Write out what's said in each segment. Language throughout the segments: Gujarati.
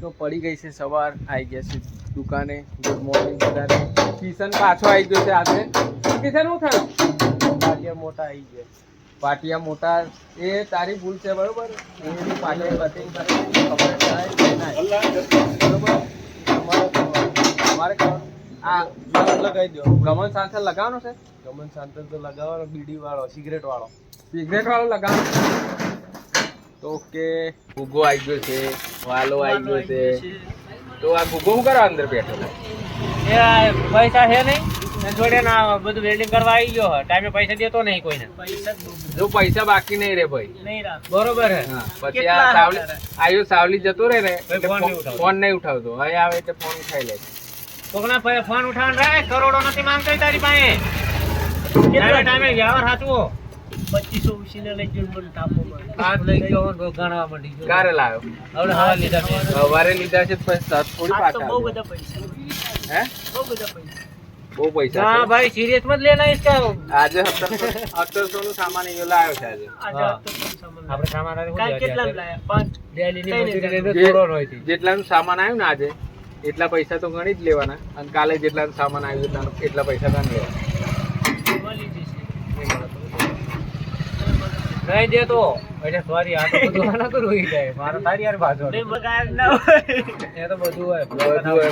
તો પડી ગઈ છે સવાર, આવી ગયા છે દુકાને. ગુડ મોર્નિંગ બધાને. કિશન પાછો આવી ગયો છે આજે. કિશન શું થયું? પાટિયા મોટા આવી ગયા. પાટિયા મોટા એ તારી ભૂલ છે બરોબર. એની પાટિયા કટિંગ કરે ખબર થાય બરોબર. અમારે આ લગાવી દો. ગમન સાંથર લગાવવાનો છે. ગમન સાંથર તો લગાવવાનો, બીડી વાળો, સિગરેટ વાળો લગાવવાનો. તો ઓકે, ગુગો આવી ગયો છે, વાલો આવી ગયો છે. તો આ ગુગો શું કરવા અંદર બેઠો? પૈસા છે નહીં જોડે ના, બધું વેલ્ડિંગ કરવા આવી ગયો. ટાઈમે પૈસા દેતો નહીં કોઈને. જો પૈસા બાકી નહીં રે ભાઈ, બરોબર હે. પછી આ સાવલી આયુ સાવલી જતો રે ને, ફોન નહીં ઉઠાવતો. હવે આવે એટલે ફોન ઉઠાઈ લે. કોકના ફોન ઉઠાવવાનું રહે, કરોડો નથી માંગતો તારી પાસે. ટાઈમે વ્યવહાર સાચવો. 2500 ઉછીને લઈ ગયો મને ટાપો પર. હાથ લઈ ગયો ગણવા માંડી ગયો. ક્યારે લાવ્યો? હવે હવા લીધા છે. સવારે લીધા છે પૈસા થોડી પાછા. બહુ બધા પૈસા. હે? બહુ બધા પૈસા. બહુ પૈસા. હા ભાઈ, સિરિયસ મત લેના इसका. આજે 1700 નું સામાન એ લાવ્યો છે આજે. આપણે સામાન કેટલા લાયા? 5 ડેલીની મજૂરી લઈને થોડો હોય છે. જેટલાનું સામાન આવ્યું ને આજે એટલા પૈસા તો ગણી જ લેવાના, અને કાલે જેટલાનું સામાન આવ્યું એટલા પૈસા ગણી લેવાના. નહીં દેતો એટલે સોરી, આ તો બધું આના તો રોઈ જાય. મારો તારી યાર બાજુ એ તો બધું હોય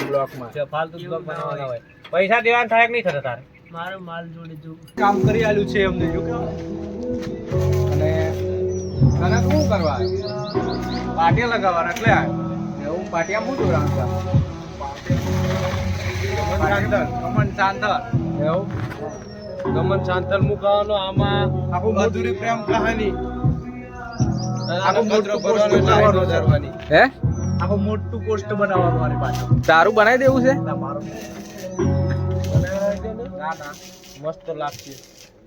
બ્લોકમાં. ફાલતુ બ્લોક બનાવવાના હોય. પૈસા દેવાના થાય કે નહીં થતા તારે? મારો માલ જોડે જો કામ કરી આલ્યું છે અમને. જો કેવું. અને તને શું કરવા? પાટિયા લગાવવાના એટલે એવું. પાટિયા હું જોડાવવાનું? ગમન શાંતર એવું. ગમન શાંતર મુકાવાનો. આમાં આખું મધુરી પ્રેમ કહાની, આખું મોટું પોસ્ટ બનાવવાનું. હે? આખું મોટું પોસ્ટ બનાવવાનું મારી પાસે. તારું બનાવી દેવું છે? ના, મારું ના મસ્ત લાગશે.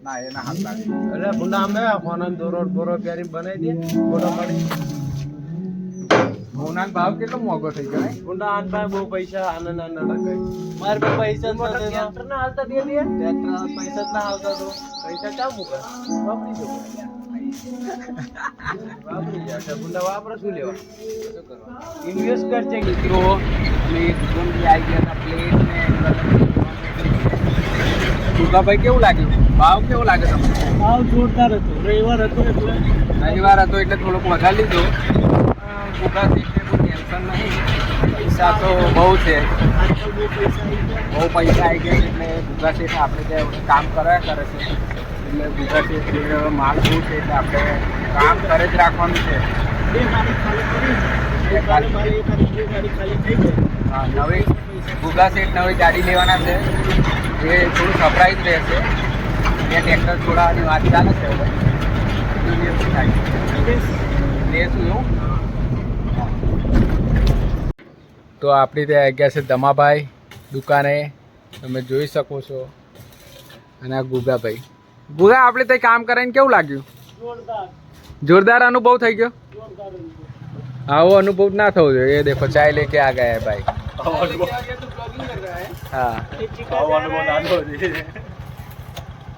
ના એના હાથ લાગે. એટલે ભૂંડા અમે ફોન દોરો પહેરી બનાવી દે. ફોટો પાડી. ભૂનાનો ભાવ કેટલો મોંઘો થઈ ગયો? ભૂંડા આન પાસે બહુ પૈસા આનંદ લગાય. મારે પાસે પૈસા ટ્રેક્ટર ના હાલતા દે દે. ટ્રેક્ટર પૈસા ના હાલતા તો પૈસા ક્યાં મૂકે? વાપરી દો. વાપરી જાય. ભૂંડા વાપરે શું લેવા? શું કરવા? ઇન્વેસ્ટ કરજે મિત્રો. પ્લેટ ગંદી આવી ગયા હતા. પ્લેટ ને ભાઈ કેવું લાગ્યું? ભાવ કેવો લાગે તમને? ભાવ જોરદાર હતો. રવિવાર હતો એટલે થોડોક વધારી લીધો. ભૂગા સીટને કોઈ ટેન્શન નહીં. પૈસા તો બહુ છે, બહુ પૈસા આવી ગયા એટલે ભૂગા સીટ આપણે ત્યાં કામ કર્યા કરે છે. એટલે ભૂગા સીટ માલ શું છે એટલે આપણે કામ કરે જ રાખવાનું છે. હા, નવી ભૂગા સીટ નવી ગાડી લેવાના છે. એ થોડું સરપ્રાઈઝ રહેશે. એ ટ્રેક્ટર છોડાવવાની વાત ચાલે છે. લેશું એવું. તો આપણી ત્યાં આવી ગયા છે દમાભાઈ દુકાને, તમે જોઈ શકો છો. અને આ ગુગાભાઈ. ગુગા, આપણે ત્યાં કામ કરીને કેવું લાગ્યું? જોરદાર અનુભવ થઈ ગયો. આવો અનુભવ ના થવો જોઈએ. એ દેખો ચાય લેકે આ ગયા है भाई. हाँ,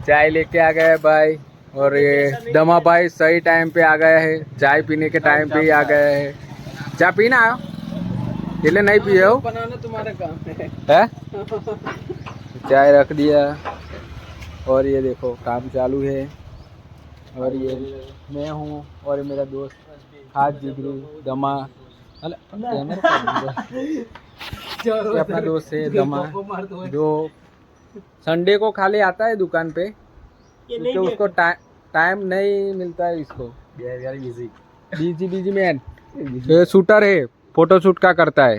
चाय लेके आ गए भाई. और ये दमा भाई सही टाइम पे आ गया है. चाय पीने के टाइम पे ही आ गया है. चाय पीना आयो એટલે नहीं पिए हो? बनाना तुम्हारा काम है. चाय रख दिया और ये देखो काम चालू है. और ये मैं हूँ और ये मेरा दोस्त हाथ जिगरू दमा. ये अपना दोस्त है दमा, जो संडे को खाली आता है दुकान पे क्योंकि उसको टाइम नहीं मिलता है. इसको बिजी मैन. ये शूटर है, फोटो शूट का करता है.